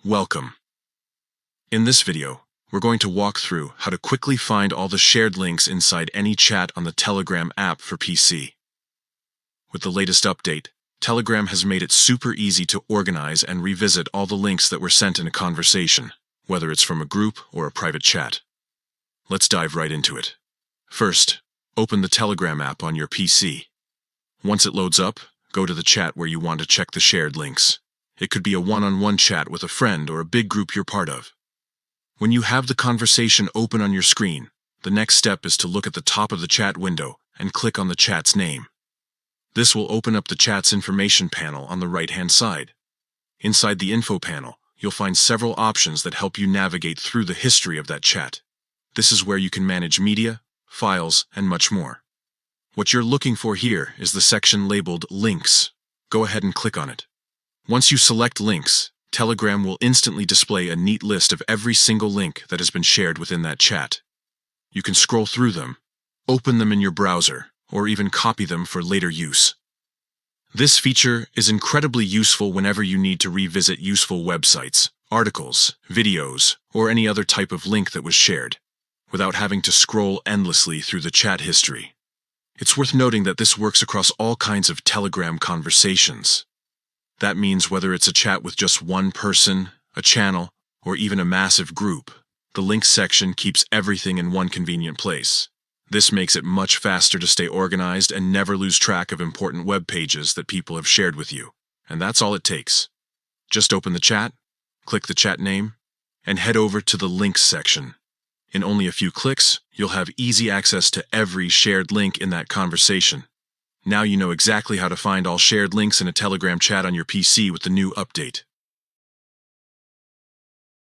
Welcome. In this video, we're going to walk through how to quickly find all the shared links inside any chat on the Telegram app for PC. With the latest update, Telegram has made it super easy to organize and revisit all the links that were sent in a conversation, whether it's from a group or a private chat. Let's dive right into it. First, open the Telegram app on your PC. Once it loads up, go to the chat where you want to check the shared links. It could be a one-on-one chat with a friend or a big group you're part of. When you have the conversation open on your screen, the next step is to look at the top of the chat window and click on the chat's name. This will open up the chat's information panel on the right-hand side. Inside the info panel, you'll find several options that help you navigate through the history of that chat. This is where you can manage media, files, and much more. What you're looking for here is the section labeled Links. Go ahead and click on it. Once you select Links, Telegram will instantly display a neat list of every single link that has been shared within that chat. You can scroll through them, open them in your browser, or even copy them for later use. This feature is incredibly useful whenever you need to revisit useful websites, articles, videos, or any other type of link that was shared, without having to scroll endlessly through the chat history. It's worth noting that this works across all kinds of Telegram conversations. That means whether it's a chat with just one person, a channel, or even a massive group, the links section keeps everything in one convenient place. This makes it much faster to stay organized and never lose track of important web pages that people have shared with you. And that's all it takes. Just open the chat, click the chat name, and head over to the links section. In only a few clicks, you'll have easy access to every shared link in that conversation. Now you know exactly how to find all shared links in a Telegram chat on your PC with the new update.